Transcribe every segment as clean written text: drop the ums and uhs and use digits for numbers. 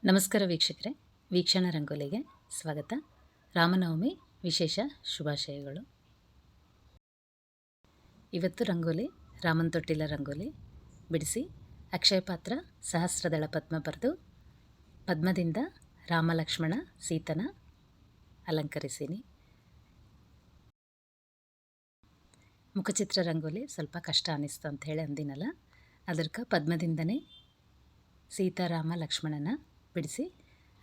ನಮಸ್ಕಾರ ವೀಕ್ಷಕರೇ, ವೀಕ್ಷಣ ರಂಗೋಲಿಗೆ ಸ್ವಾಗತ. ರಾಮನವಮಿ ವಿಶೇಷ ಶುಭಾಶಯಗಳು. ಇವತ್ತು ರಂಗೋಲಿ ರಾಮನ ತೊಟ್ಟಿಲ ರಂಗೋಲಿ ಬಿಡಿಸಿ ಅಕ್ಷಯ ಪಾತ್ರ ಸಹಸ್ರದಳ ಪದ್ಮ ಬರೆದು ಪದ್ಮದಿಂದ ರಾಮ ಲಕ್ಷ್ಮಣ ಸೀತನ ಅಲಂಕರಿಸೀನಿ. ಮುಖಚಿತ್ರ ರಂಗೋಲಿ ಸ್ವಲ್ಪ ಕಷ್ಟ ಅನ್ನಿಸ್ತು ಅಂಥೇಳಿ ಅಂದಿನಲ್ಲ, ಅದಕ್ಕೆ ಪದ್ಮದಿಂದನೇ ಸೀತಾರಾಮ ಲಕ್ಷ್ಮಣನ ಬಿಡಿಸಿ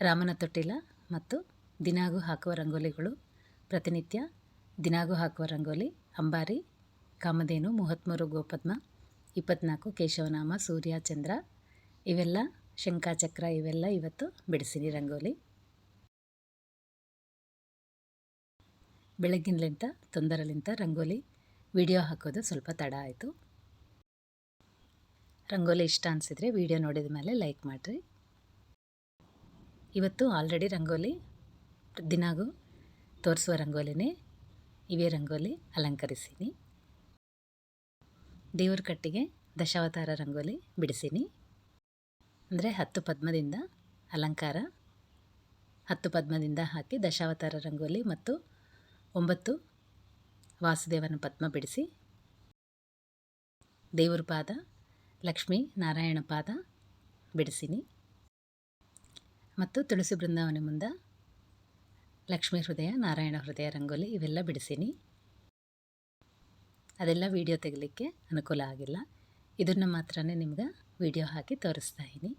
ರಾಮನ ತೊಟ್ಟಿಲ ಮತ್ತು ದಿನಾಗೂ ಹಾಕುವ ರಂಗೋಲಿಗಳು, ಪ್ರತಿನಿತ್ಯ ದಿನಾಗೂ ಹಾಕುವ ರಂಗೋಲಿ, ಅಂಬಾರಿ, ಕಾಮಧೇನು, 33 ಗೋಪದ್ಮ, 24 ಕೇಶವನಾಮ, ಸೂರ್ಯ, ಚಂದ್ರ, ಇವೆಲ್ಲ ಶಂಖಚಕ್ರ, ಇವೆಲ್ಲ ಇವತ್ತು ಬಿಡಿಸಿನಿ ರಂಗೋಲಿ. ಬೆಳಗ್ಗಿನಲಿಂತ ತೊಂದರಲಿಂತ ರಂಗೋಲಿ ವಿಡಿಯೋ ಹಾಕೋದು ಸ್ವಲ್ಪ ತಡ ಆಯಿತು. ರಂಗೋಲಿ ಇಷ್ಟ ಅನಿಸಿದರೆ ವಿಡಿಯೋ ನೋಡಿದ ಮೇಲೆ ಲೈಕ್ ಮಾಡಿರಿ. ಇವತ್ತು ಆಲ್ರೆಡಿ ರಂಗೋಲಿ ದಿನಾಗೂ ತೋರಿಸುವ ರಂಗೋಲಿನೇ ಇವೇ ರಂಗೋಲಿ ಅಲಂಕರಿಸೀನಿ. ದೇವ್ರ ಕಟ್ಟಿಗೆ ದಶಾವತಾರ ರಂಗೋಲಿ ಬಿಡಿಸೀನಿ. ಅಂದರೆ 10 ಪದ್ಮದಿಂದ ಅಲಂಕಾರ, 10 ಪದ್ಮದಿಂದ ಹಾಕಿ ದಶಾವತಾರ ರಂಗೋಲಿ ಮತ್ತು 9 ವಾಸುದೇವನ ಪದ್ಮ ಬಿಡಿಸಿ ದೇವ್ರ ಪಾದ, ಲಕ್ಷ್ಮೀ ನಾರಾಯಣ ಪಾದ ಬಿಡಿಸೀನಿ. ಮತ್ತು ತುಳಸಿ ಬೃಂದಾವನ ಮುಂದೆ ಲಕ್ಷ್ಮೀ ಹೃದಯ, ನಾರಾಯಣ ಹೃದಯ ರಂಗೋಲಿ ಇವೆಲ್ಲ ಬಿಡಿಸೀನಿ. ಅದೆಲ್ಲ ವಿಡಿಯೋ ತೆಗಲಿಕ್ಕೆ ಅನುಕೂಲ ಆಗಿಲ್ಲ. ಇದನ್ನು ಮಾತ್ರ ನಿಮ್ಗೆ ವಿಡಿಯೋ ಹಾಕಿ ತೋರಿಸ್ತಾ ಇದ್ದೀನಿ.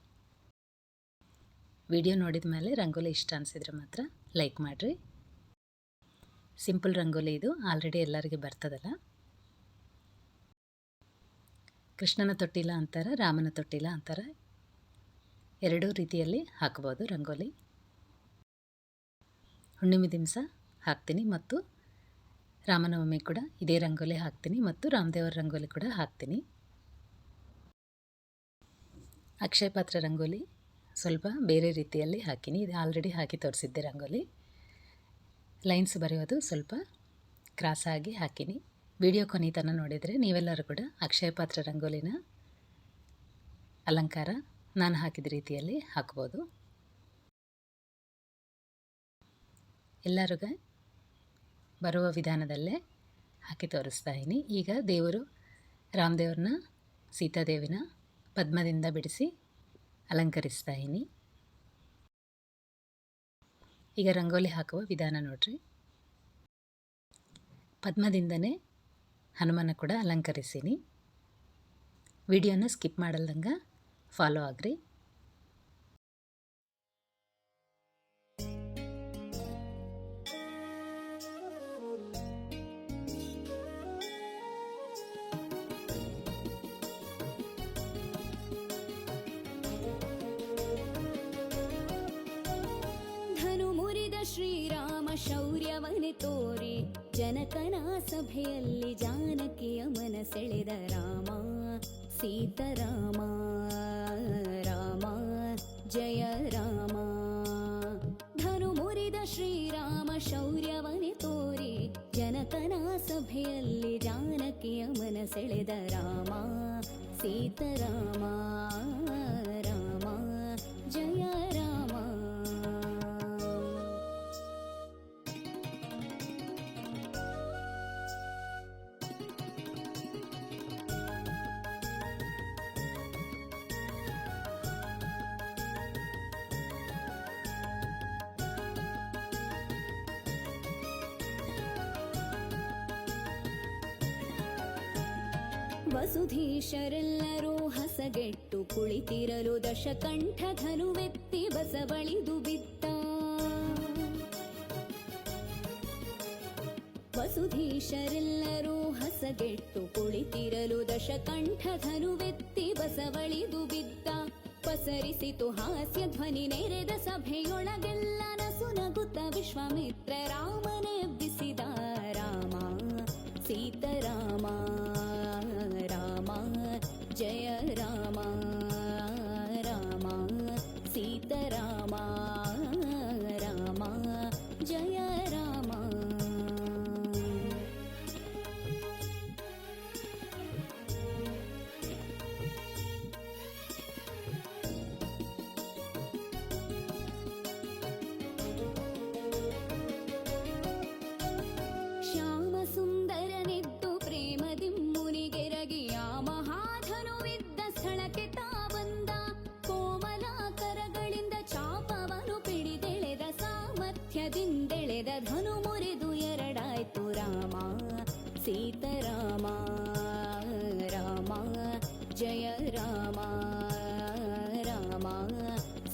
ವಿಡಿಯೋ ನೋಡಿದ ಮೇಲೆ ರಂಗೋಲಿ ಇಷ್ಟ ಅನಿಸಿದ್ರೆ ಮಾತ್ರ ಲೈಕ್ ಮಾಡಿರಿ. ಸಿಂಪಲ್ ರಂಗೋಲಿ ಇದು, ಆಲ್ರೆಡಿ ಎಲ್ಲರಿಗೆ ಬರ್ತದಲ್ಲ. ಕೃಷ್ಣನ ತೊಟ್ಟಿಲ ಅಂತಾರೆ, ರಾಮನ ತೊಟ್ಟಿಲ ಅಂತಾರೆ, ಎರಡೂ ರೀತಿಯಲ್ಲಿ ಹಾಕ್ಬೋದು ರಂಗೋಲಿ. ಹುಣ್ಣಿಮೆ ದಿವಸ ಹಾಕ್ತೀನಿ ಮತ್ತು ರಾಮನವಮಿ ಕೂಡ ಇದೇ ರಂಗೋಲಿ ಹಾಕ್ತೀನಿ ಮತ್ತು ರಾಮದೇವರ ರಂಗೋಲಿ ಕೂಡ ಹಾಕ್ತೀನಿ. ಅಕ್ಷಯ ಪಾತ್ರ ರಂಗೋಲಿ ಸ್ವಲ್ಪ ಬೇರೆ ರೀತಿಯಲ್ಲಿ ಹಾಕಿನಿ. ಇದು ಆಲ್ರೆಡಿ ಹಾಕಿ ತೋರಿಸಿದ್ದೆ ರಂಗೋಲಿ. ಲೈನ್ಸ್ ಬರೆಯೋದು ಸ್ವಲ್ಪ ಕ್ರಾಸಾಗಿ ಹಾಕಿನಿ. ವಿಡಿಯೋ ಕೊನೆ ತನಕ ನೋಡಿದರೆ ನೀವೆಲ್ಲರೂ ಕೂಡ ಅಕ್ಷಯ ಪಾತ್ರ ರಂಗೋಲಿನ ಅಲಂಕಾರ ನಾನು ಹಾಕಿದ ರೀತಿಯಲ್ಲಿ ಹಾಕ್ಬೋದು. ಎಲ್ಲರಿಗೂ ಬರುವ ವಿಧಾನದಲ್ಲೇ ಹಾಕಿ ತೋರಿಸ್ತಾ ಇದ್ದೀನಿ. ಈಗ ದೇವರು ರಾಮದೇವ್ರನ್ನ ಸೀತಾದೇವಿನ ಪದ್ಮದಿಂದ ಬಿಡಿಸಿ ಅಲಂಕರಿಸ್ತಾ ಇದ್ದೀನಿ. ಈಗ ರಂಗೋಲಿ ಹಾಕುವ ವಿಧಾನ ನೋಡ್ರಿ. ಪದ್ಮದಿಂದನೇ ಹನುಮನ ಕೂಡ ಅಲಂಕರಿಸೀನಿ. ವಿಡಿಯೋನ ಸ್ಕಿಪ್ ಮಾಡಲ್ದಂಗೆ ಫಾಲೋ ಆಗ್ರಿ. ಧನು ಮುರಿದ ಶ್ರೀರಾಮ ಶೌರ್ಯವನೆ ತೋರಿ ಜನಕನ ಸಭೆಯಲ್ಲಿ ಜಾನಕಿಯ ಮನ ಸೆಳೆದ ರಾಮ ಸೀತಾರಾಮ. ರಾಮ ಜಯ ರಾಮ. ಧನು ಮುರಿದ ಶ್ರೀರಾಮ ಶೌರ್ಯವನೆ ತೋರಿ ಜನಕನ ಸಭೆಯಲ್ಲಿ ಜಾನಕಿಯ ಮನ ಸೆಳೆದ ರಾಮ ಸೀತಾರಾಮ. ರಾಮ ಜಯ ರಾಮ. ವಸುಧೀಶರೆಲ್ಲರೂ ಹಸಗೆಟ್ಟು ಕುಳಿತಿರಲು ದಶಕಂಠ ಧನುವೆತ್ತಿ ಬಸವಳಿದು ಬಿದ್ದ. ವಸುಧೀಶರೆಲ್ಲರೂ ಹಸಗೆಟ್ಟು ಕುಳಿತಿರಲು ದಶಕಂಠ ಧನುವೆತ್ತಿ ಬಸವಳಿದು ಬಿದ್ದ. ಪಸರಿಸಿತು ಹಾಸ್ಯ ಧ್ವನಿ ನೆರೆದ ಸಭೆಯೊಳಗೆಲ್ಲ ನಸು ನಗುತ್ತ ವಿಶ್ವಾಮಿತ್ರ ರಾಮನೇ ಬಿಸಿದ. ರಾಮ ಸೀತಾರಾಮ. ರಾಮ ಜಯ ರಾಮ. ರಾಮ ಸೀತಾರಾಮ. ರಾಮ ಜಯ ರಾಮ.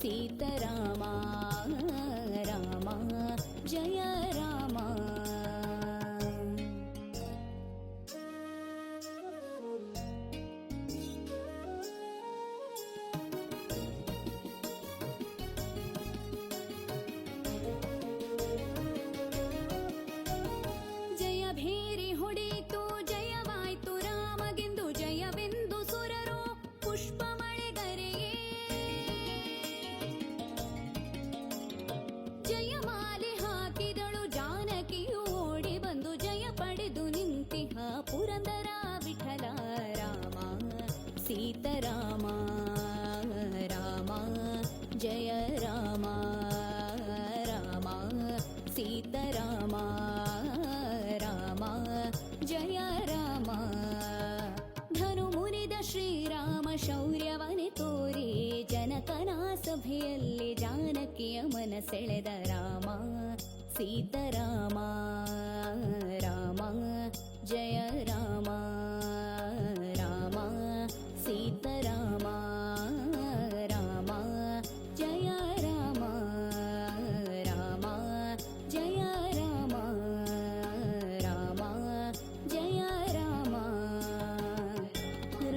सीताराम राम जय राम ಜಯ ಭೇರಿ ಹೊಡೆಯಿತು ಜಯವಾಯ್ತು ರಾಮಗೆಂದು ಜಯವೆಂದು ಸುರರು ಪುಷ್ಪ ಮಳೆಗರೆಯೇ ಜಯಮಾಲೆ ಹಾಕಿದಳು ಜಾನಕಿಯು ಓಡಿ ಬಂದು ಜಯ ಪಡೆದು ನಿಂತಿಹ ಪುರಂದರ ವಿಠಲ ರಾಮ ಸೀತಾರಾಮ ರಾಮ ಜಯ ರಾಮ ರಾಮ ಸೀತಾರಾಮ ರಾಮ ಜಯ ರಾಮ ಧನು ಮುರಿದ ಶ್ರೀರಾಮ ಶೌರ್ಯವನೆ ತೋರಿ ಜನಕನ ಸಭೆಯಲ್ಲಿ ಜಾನಕಿಯ ಮನ ಸೆಳೆದ ರಾಮ ಸೀತಾರಾಮ ರಾಮ ಜಯ ರಾಮ ರಾಮ ಸೀತಾರಾಮ ರಾಮ ಜಯ ರಾಮ ರಾಮ ಜಯ ರಾಮ ರಾಮ ಜಯ ರಾಮ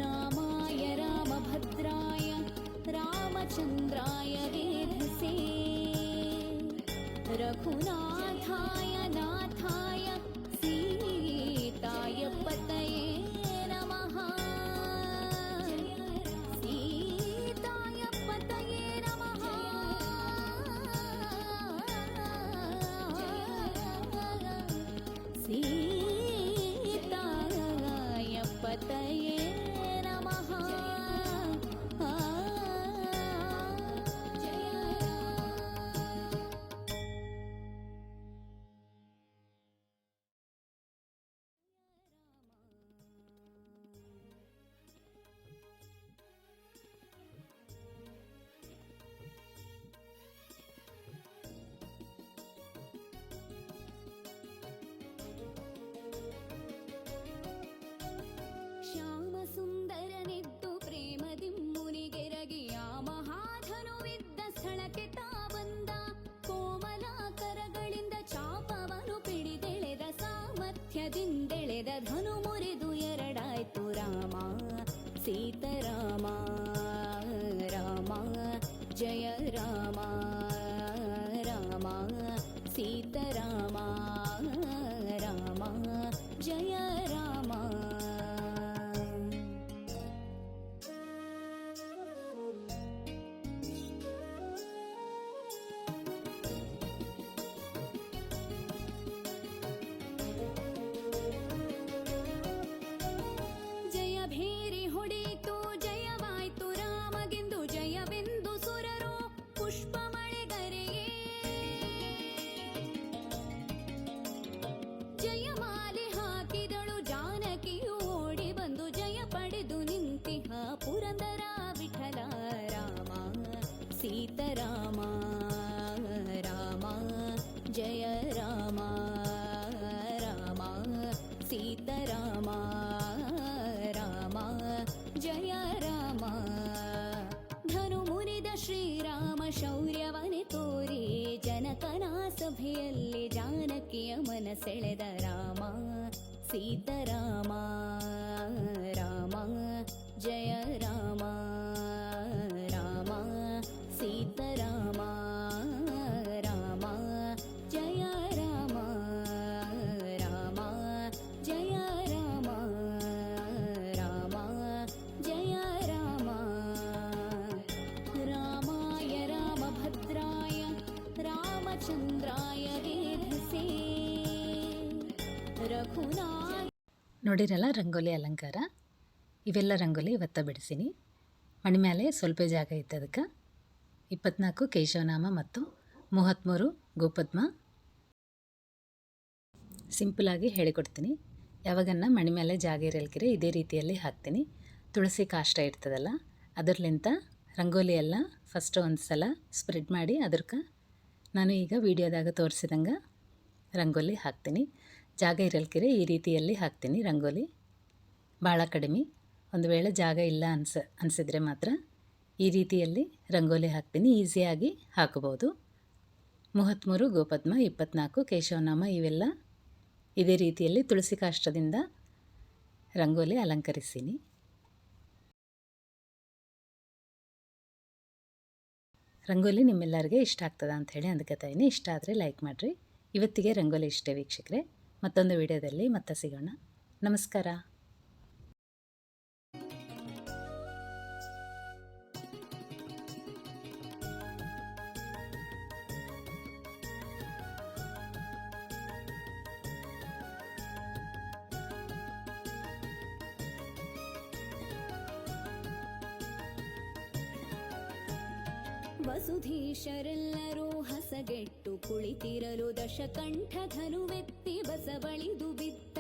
ರಾಮಾಯ ರಾಮಭದ್ರಾಯ ರಾಮಚಂದ್ರಾಯ ವೇಧಸೇ रघुनाथाय नाथाय सीताय पतये नमः सीताय पतये नमः सीताय पतये नमः ಶ್ಯಾಮ ಸುಂದರನಿದ್ದು ಪ್ರೇಮದಿ ಮುನಿಗೆರಗಿಯ ಮಹಾಧನುವಿದ್ದ ಸ್ಥಳಕ್ಕೆ ತಾ ಬಂದ ಕೋಮಲ ಕರಗಳಿಂದ ಚಾಪವನು ಪಿಡಿದೆಳೆದ ಸಾಮರ್ಥ್ಯದಿಂದೆಳೆದ ಧನು ಮುರಿದು ಎರಡಾಯ್ತು ರಾಮ ಸೀತಾರಾಮ ರಾಮ ಜಯ ರಾಮ ರಾಮ ಸೀತಾರಾಮ ರಾಮ ಜಯ ರಾಮ ಜಯ ಭೇರಿ ಹೊಡೆಯಿತು ಜಯವಾಯ್ತು ರಾಮಗೆಂದು ಜಯವೆಂದು ಸುರರು ಪುಷ್ಪ ಮಳೆಗರೆಯೇ ಜಯಮಾಲೆ ಹಾಕಿದಳು ಜಾನಕಿಯು ಓಡಿ ಬಂದು ಜಯ ಪಡೆದು ನಿಂತಿಹ ಪುರಂದರ ವಿಠಲ ರಾಮ ಸೀತಾರಾಮ ರಾಮ ಜಯ ರಾಮ ರಾಮ ಸೀತಾರಾಮ ರಾಮ ಜಯ ರಾಮ ಧನು ಮುರಿದ ಶ್ರೀರಾಮ ಶೌರ್ಯವನೆ ತೋರಿ ಜನಕನ ಸಭೆಯಲ್ಲಿ ಜಾನಕಿಯ ಮನ ಸೆಳೆದ ರಾಮ ಸೀತಾರಾಮ ರಾಮ ಜಯ ರಾಮ ರಾಮ ಸೀತಾರಾಮ ರಾಮ ಜಯ ರಾಮ ರಾಮ ಜಯ ರಾಮ ರಾಮ ಜಯ ರಾಮ ರಾಮಾಯ ರಾಮಭದ್ರಾಯ ರಾಮಚಂದ್ರಾಯ ವೇಧಸೇ ರಘುನಾಥ ನೋಡಿರಲ್ಲ ರಂಗೋಲಿ ಅಲಂಕಾರ. ಇವೆಲ್ಲ ರಂಗೋಲಿ ಇವತ್ತ ಬಿಡಿಸೀನಿ. ಮಣಿ ಮೇಲೆ ಸ್ವಲ್ಪ ಜಾಗ ಇತ್ತು, ಅದಕ್ಕೆ 24 ಕೇಶವನಾಮ ಮತ್ತು 33 ಗೋಪದ್ಮ ಸಿಂಪಲಾಗಿ ಹೇಳಿಕೊಡ್ತೀನಿ. ಯಾವಾಗನ್ನ ಮಣಿ ಮೇಲೆ ಜಾಗ ಇರಲ್ಕಿರೆ ಇದೇ ರೀತಿಯಲ್ಲಿ ಹಾಕ್ತೀನಿ. ತುಳಸಿ ಕಾಷ್ಟ ಇರ್ತದಲ್ಲ ಅದರ್ಲಿಂತ ರಂಗೋಲಿ ಎಲ್ಲ ಫಸ್ಟ್ ಒಂದು ಸಲ ಸ್ಪ್ರೆಡ್ ಮಾಡಿ ಅದಕ್ಕೆ ನಾನು ಈಗ ವಿಡಿಯೋದಾಗ ತೋರಿಸಿದಂಗೆ ರಂಗೋಲಿ ಹಾಕ್ತೀನಿ. ಜಾಗ ಇರಲ್ಕಿರೆ ಈ ರೀತಿಯಲ್ಲಿ ಹಾಕ್ತೀನಿ ರಂಗೋಲಿ. ಭಾಳ ಕಡಿಮೆ. ಒಂದು ವೇಳೆ ಜಾಗ ಇಲ್ಲ ಅನಿಸಿದರೆ ಮಾತ್ರ ಈ ರೀತಿಯಲ್ಲಿ ರಂಗೋಲಿ ಹಾಕ್ತೀನಿ, ಈಸಿಯಾಗಿ ಹಾಕಬಹುದು. 33 ಗೋಪದ್ಮ, 24 ಕೇಶವನಾಮ, ಇವೆಲ್ಲ ಇದೇ ರೀತಿಯಲ್ಲಿ ತುಳಸಿ ಕಾಷ್ಟದಿಂದ ರಂಗೋಲಿ ಅಲಂಕರಿಸ್ತೀನಿ. ರಂಗೋಲಿ ನಿಮ್ಮೆಲ್ಲರಿಗೆ ಇಷ್ಟ ಆಗ್ತದ ಅಂಥೇಳಿ ಅಂದ್ಕೊತಾ ಇದ್ದೀನಿ. ಇಷ್ಟ ಆದರೆ ಲೈಕ್ ಮಾಡಿರಿ. ಇವತ್ತಿಗೆ ರಂಗೋಲಿ ಇಷ್ಟೇ ವೀಕ್ಷಕರೇ. ಮತ್ತೊಂದು ವಿಡಿಯೋದಲ್ಲಿ ಮತ್ತೆ ಸಿಗೋಣ. ನಮಸ್ಕಾರ. ವಸುಧೀಶರೆಲ್ಲರೂ ಹಸಗೆಟ್ಟು ಕುಳಿತಿರಲು ದಶಕಂಠ ಧನುವೆತ್ತಿ ಬಸವಳಿದು ಬಿದ್ದ.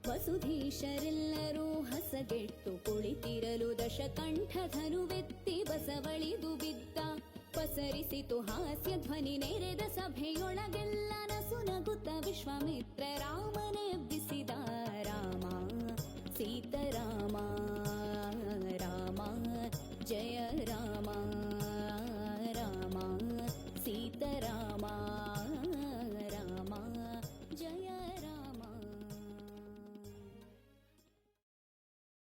ವಸುಧೀಶರೆಲ್ಲರೂ ಹಸಗೆಟ್ಟು ಕುಳಿತಿರಲು ದಶಕಂಠ ಧನುವೆತ್ತಿ ಬಸವಳಿದು ಬಿದ್ದ. ಪಸರಿಸಿತು ಹಾಸ್ಯ ಧ್ವನಿ ನೆರೆದ ಸಭೆಯೊಳಗೆಲ್ಲ ನಸುನಗುತ್ತ ವಿಶ್ವಾಮಿತ್ರ ರಾಮನೆಬ್ಬಿಸಿದ ರಾಮ ಸೀತಾರಾಮ.